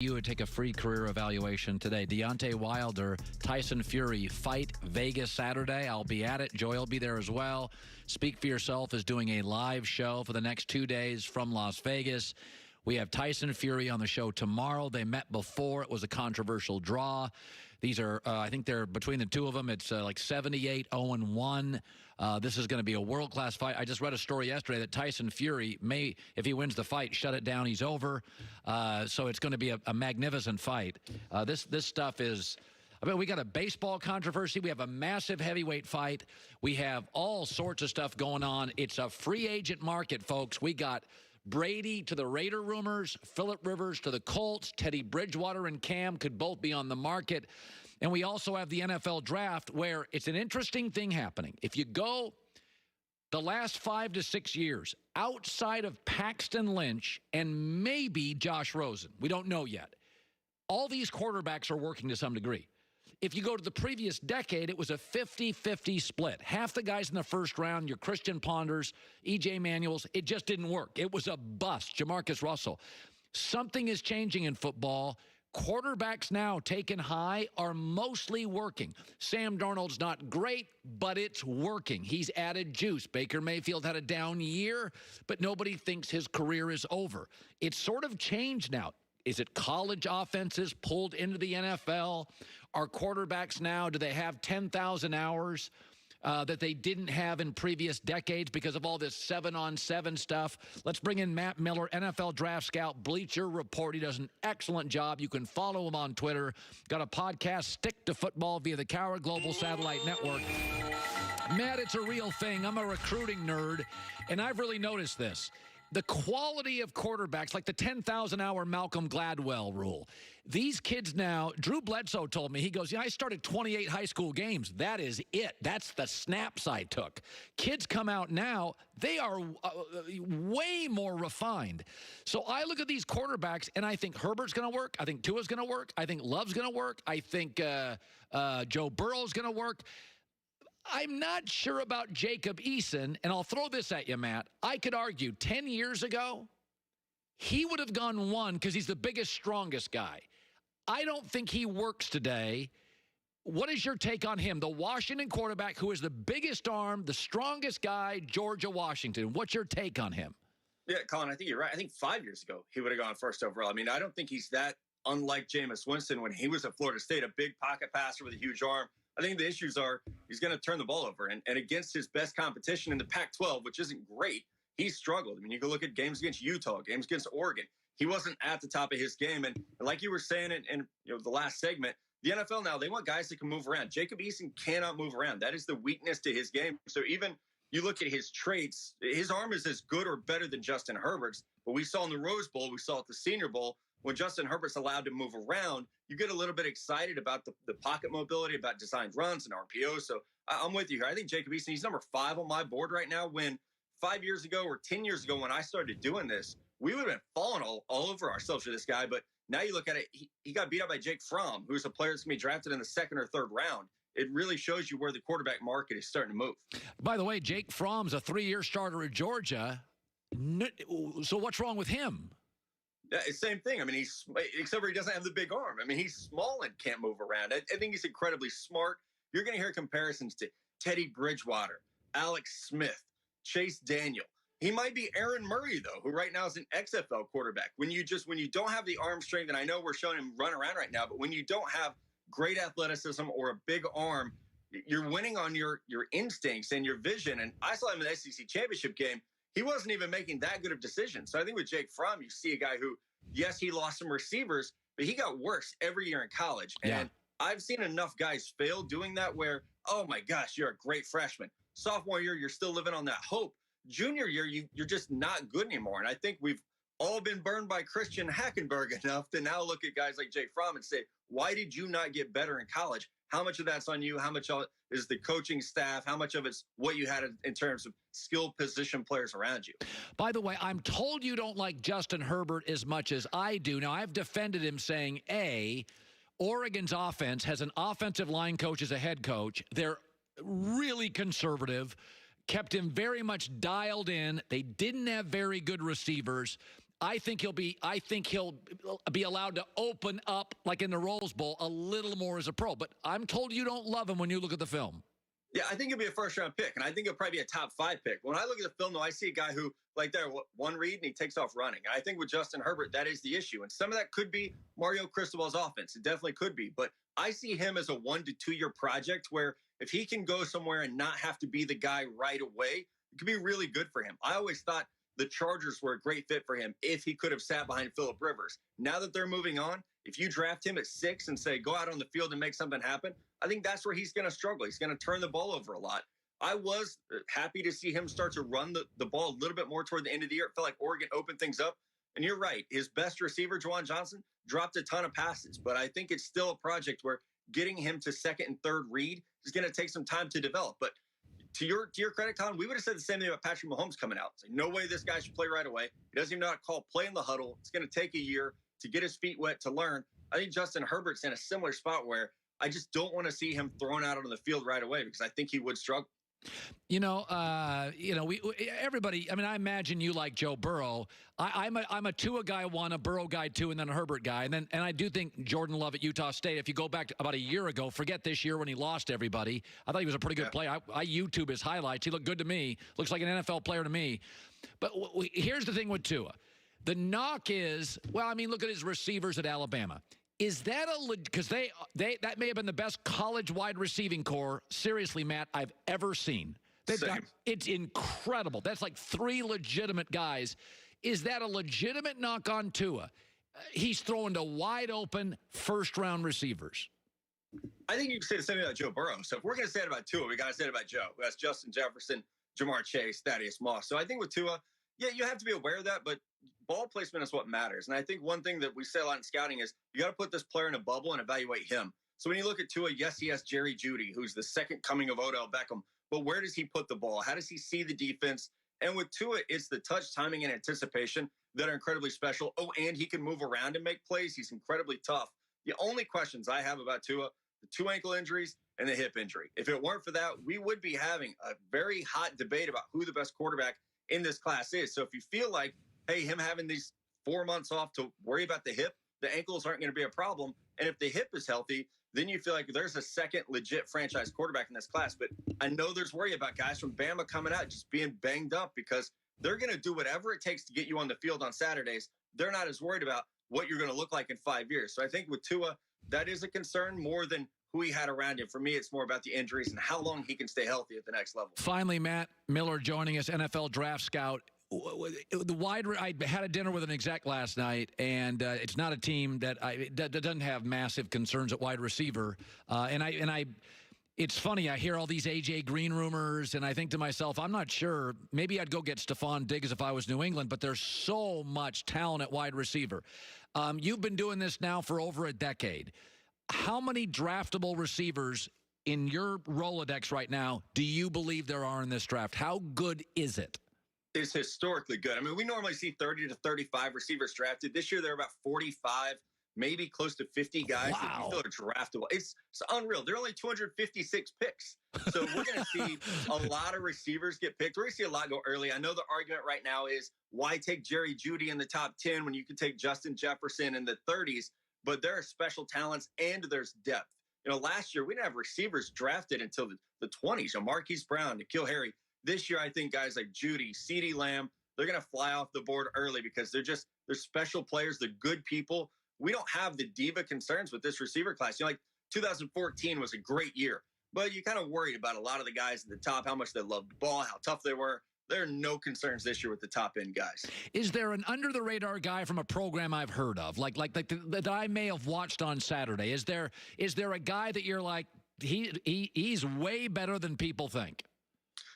You would take a free career evaluation today. Deontay Wilder, Tyson Fury, fight Vegas Saturday. I'll be at it. Joy will be there as well. Speak for Yourself is doing a live show for the next 2 days from Las Vegas. We have Tyson Fury on the show tomorrow. They met before. It was a controversial draw. These are, I think they're between the two of them. It's like 78-0-1. This is going to be a world-class fight. I just read a story yesterday that Tyson Fury may, if he wins the fight, shut it down. He's over. So it's going to be a magnificent fight. This stuff is... I mean, we got a baseball controversy. We have a massive heavyweight fight. We have all sorts of stuff going on. It's a free agent market, folks. We got Brady to the Raider rumors, Phillip Rivers to the Colts, Teddy Bridgewater and Cam could both be on the market. And we also have the NFL draft where it's an interesting thing happening. If you go the last 5 to 6 years, outside of Paxton Lynch and maybe Josh Rosen, we don't know yet, all these quarterbacks are working to some degree. If you go to the previous decade, it was a 50-50 split. Half the guys in the first round, your Christian Ponders, E.J. Manuels, it just didn't work. It was a bust. Jamarcus Russell. Something is changing in football. Quarterbacks now taken high are mostly working. Sam Darnold's not great, but it's working. He's added juice. Baker Mayfield had a down year, but nobody thinks his career is over. It's sort of changed now. Is it college offenses pulled into the NFL? Are quarterbacks now, do they have 10,000 hours that they didn't have in previous decades because of all this 7-on-7 stuff? Let's bring in Matt Miller, NFL draft scout, Bleacher Report. He does an excellent job. You can follow him on Twitter. Got a podcast, Stick to Football, via the Coward Global Satellite Network. Matt, it's a real thing. I'm a recruiting nerd, and I've really noticed this. The quality of quarterbacks, like the 10,000-hour Malcolm Gladwell rule. These kids now, Drew Bledsoe told me, he goes, I started 28 high school games. That is it. That's the snaps I took. Kids come out now, they are way more refined. So I look at these quarterbacks, and I think Herbert's going to work. I think Tua's going to work. I think Love's going to work. I think Joe Burrow's going to work. I'm not sure about Jacob Eason, and I'll throw this at you, Matt. I could argue 10 years ago, he would have gone 1 because he's the biggest, strongest guy. I don't think he works today. What is your take on him, the Washington quarterback who is the biggest arm, the strongest guy, Georgia Washington? What's your take on him? Yeah, Colin, I think you're right. I think 5 years ago, he would have gone first overall. I mean, I don't think he's that unlike Jameis Winston when he was at Florida State, a big pocket passer with a huge arm. I think the issues are he's going to turn the ball over. And against his best competition in the Pac-12, which isn't great, he struggled. I mean, you can look at games against Utah, games against Oregon. He wasn't at the top of his game. And like you were saying in the last segment, the NFL now, they want guys that can move around. Jacob Eason cannot move around. That is the weakness to his game. So even you look at his traits, his arm is as good or better than Justin Herbert's. But we saw in the Rose Bowl, we saw at the Senior Bowl, when Justin Herbert's allowed to move around, you get a little bit excited about the pocket mobility, about designed runs and RPOs. So I'm with you here. I think Jacob Eason, he's number 5 on my board right now. When 5 years ago or 10 years ago when I started doing this, we would have been falling all over ourselves for this guy. But now you look at it, he got beat up by Jake Fromm, who's a player that's going to be drafted in the 2nd or 3rd round. It really shows you where the quarterback market is starting to move. By the way, Jake Fromm's a 3-year starter at Georgia. So what's wrong with him? Yeah, it's the same thing. I mean, except for he doesn't have the big arm. I mean, he's small and can't move around. I think he's incredibly smart. You're going to hear comparisons to Teddy Bridgewater, Alex Smith, Chase Daniel. He might be Aaron Murray, though, who right now is an XFL quarterback. When you don't have the arm strength, and I know we're showing him run around right now, but when you don't have great athleticism or a big arm, you're winning on your instincts and your vision. And I saw him in the SEC championship game. He wasn't even making that good of decisions. So I think with Jake Fromm, you see a guy who, yes, he lost some receivers, but he got worse every year in college. And I've seen enough guys fail doing that where, oh my gosh, you're a great freshman. Sophomore year, you're still living on that hope. Junior year, you're just not good anymore. And I think we've all been burned by Christian Hackenberg enough to now look at guys like Jake Fromm and say, why did you not get better in college? How much of that's on you? How much of it is the coaching staff? How much of it's what you had in terms of skilled position players around you? By the way, I'm told you don't like Justin Herbert as much as I do. Now, I've defended him saying, Oregon's offense has an offensive line coach as a head coach. They're really conservative, kept him very much dialed in. They didn't have very good receivers. I think he'll be allowed to open up, like in the Rose Bowl, a little more as a pro. But I'm told you don't love him when you look at the film. Yeah, I think he'll be a first-round pick, and I think he'll probably be a top-5 pick. When I look at the film, though, I see a guy who, like there, one read, and he takes off running. And I think with Justin Herbert, that is the issue. And some of that could be Mario Cristobal's offense. It definitely could be. But I see him as a 1 to 2 year project where if he can go somewhere and not have to be the guy right away, it could be really good for him. I always thought the Chargers were a great fit for him if he could have sat behind Phillip Rivers. Now that they're moving on, if you draft him at 6 and say, go out on the field and make something happen, I think that's where he's going to struggle. He's going to turn the ball over a lot. I was happy to see him start to run the ball a little bit more toward the end of the year. It felt like Oregon opened things up. And you're right. His best receiver, Juwan Johnson, dropped a ton of passes. But I think it's still a project where getting him to second and third read is going to take some time to develop. But to your credit, Colin, we would have said the same thing about Patrick Mahomes coming out. Say, no way this guy should play right away. He doesn't even know how to call play in the huddle. It's going to take a year to get his feet wet to learn. I think Justin Herbert's in a similar spot where I just don't want to see him thrown out on the field right away because I think he would struggle. Everybody. I mean, I imagine you like Joe Burrow. I'm a Tua guy one, a Burrow guy two, and then a Herbert guy, and I do think Jordan Love at Utah State. If you go back to about a year ago, forget this year when he lost everybody. I thought he was a pretty good player. I YouTube his highlights. He looked good to me. Looks like an NFL player to me. But here's the thing with Tua. The knock is, well, I mean, look at his receivers at Alabama. Is that because that may have been the best college wide receiving core, seriously, Matt, I've ever seen. It's incredible. That's like 3 legitimate guys. Is that a legitimate knock on Tua? He's throwing to wide open first-round receivers. I think you can say the same thing about Joe Burrow. So if we're going to say it about Tua, we got to say it about Joe. That's Justin Jefferson, Jamar Chase, Thaddeus Moss. So I think with Tua, yeah, you have to be aware of that, but ball placement is what matters. And I think one thing that we say a lot in scouting is you got to put this player in a bubble and evaluate him. So when you look at Tua, yes, he has Jerry Jeudy, who's the second coming of Odell Beckham. But where does he put the ball? How does he see the defense? And with Tua, it's the touch, timing, and anticipation that are incredibly special. Oh, and he can move around and make plays. He's incredibly tough. The only questions I have about Tua, the 2 ankle injuries and the hip injury. If it weren't for that, we would be having a very hot debate about who the best quarterback in this class is. So if you feel like, hey, him having these 4 months off to worry about the hip, the ankles aren't going to be a problem. And if the hip is healthy, then you feel like there's a second legit franchise quarterback in this class. But I know there's worry about guys from Bama coming out just being banged up because they're going to do whatever it takes to get you on the field on Saturdays. They're not as worried about what you're going to look like in 5 years. So I think with Tua, that is a concern more than who he had around him. For me, it's more about the injuries and how long he can stay healthy at the next level. Finally, Matt Miller joining us, NFL draft scout. I had a dinner with an exec last night, and it's not a team that doesn't have massive concerns at wide receiver. It's funny. I hear all these AJ Green rumors, and I think to myself, I'm not sure. Maybe I'd go get Stephon Diggs if I was New England, but there's so much talent at wide receiver. You've been doing this now for over a decade. How many draftable receivers in your Rolodex right now do you believe there are in this draft? How good is it? Is historically good. I mean, we normally see 30 to 35 receivers drafted. This year, there are about 45, maybe close to 50 guys that you feel are draftable. It's unreal. There are only 256 picks. So we're going to see a lot of receivers get picked. We're going to see a lot go early. I know the argument right now is why take Jerry Jeudy in the top 10 when you could take Justin Jefferson in the 30s, but there are special talents and there's depth. Last year, we didn't have receivers drafted until the 20s. Marquise Brown, N'Keal Harry. This year, I think guys like Jeudy, CeeDee Lamb, they're going to fly off the board early because they're special players, they're good people. We don't have the diva concerns with this receiver class. Like 2014 was a great year, but you kind of worried about a lot of the guys at the top, how much they loved the ball, how tough they were. There are no concerns this year with the top end guys. Is there an under the radar guy from a program I've heard of, like that I may have watched on Saturday? Is there a guy that you're like he's way better than people think?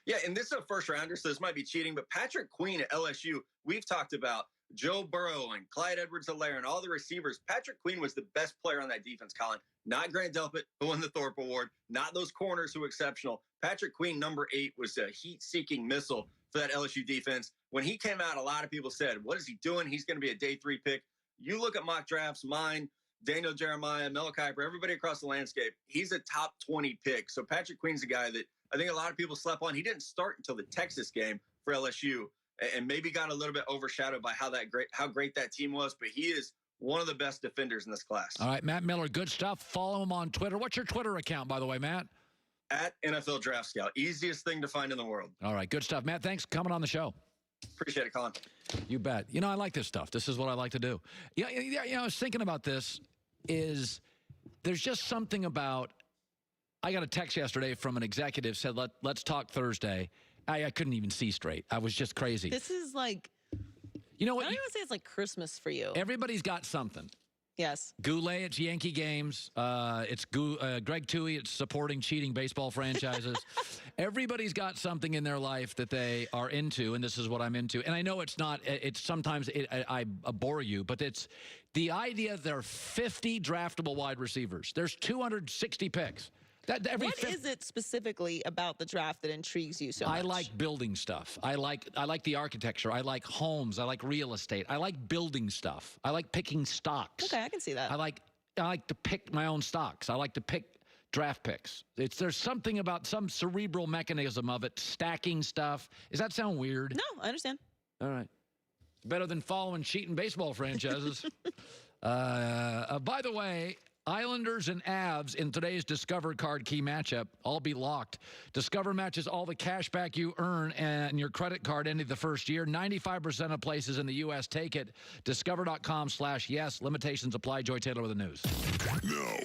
Yeah, and this is a first rounder, so this might be cheating, but Patrick Queen at LSU, we've talked about Joe Burrow and Clyde Edwards-Helaire and all the receivers. Patrick Queen was the best player on that defense, Colin. Not Grant Delpit, who won the Thorpe Award, not those corners who were exceptional. Patrick Queen, number 8, was a heat-seeking missile for that LSU defense. When he came out, a lot of people said, what is he doing? He's going to be a day 3 pick. You look at mock drafts, mine, Daniel Jeremiah, Mel Kiper, everybody across the landscape, he's a top 20 pick. So Patrick Queen's a guy that I think a lot of people slept on. He didn't start until the Texas game for LSU. and maybe got a little bit overshadowed by how great that team was. But he is one of the best defenders in this class. All right, Matt Miller, good stuff. Follow him on Twitter. What's your Twitter account, by the way, Matt? At NFL Draft Scout. Easiest thing to find in the world. All right, good stuff. Matt, thanks for coming on the show. Appreciate it, Colin. You bet. You know, I like this stuff. This is what I like to do. Yeah, I was thinking about this. There's just something about, I got a text yesterday from an executive said, let's talk Thursday. I couldn't even see straight. I was just crazy. This is like, you know what? I don't even say it's like Christmas for you. Everybody's got something. Yes. Goulet, it's Yankee games. It's Greg Toohey, it's supporting cheating baseball franchises. Everybody's got something in their life that they are into, and this is what I'm into. And I know it's not, sometimes I bore you, but it's the idea that there are 50 draftable wide receivers. There's 260 picks. What is it specifically about the draft that intrigues you so much? I like building stuff. I like the architecture. I like homes. I like real estate. I like building stuff. I like picking stocks. Okay, I can see that. I like to pick my own stocks. I like to pick draft picks. There's something about some cerebral mechanism of it, stacking stuff. Does that sound weird? No, I understand. All right. Better than following cheating baseball franchises. By the way, Islanders and Avs in today's Discover card key matchup all be locked. Discover matches all the cash back you earn and your credit card ending the first year. 95% of places in the U.S. take it. Discover.com/yes. Limitations apply. Joy Taylor with the news. No.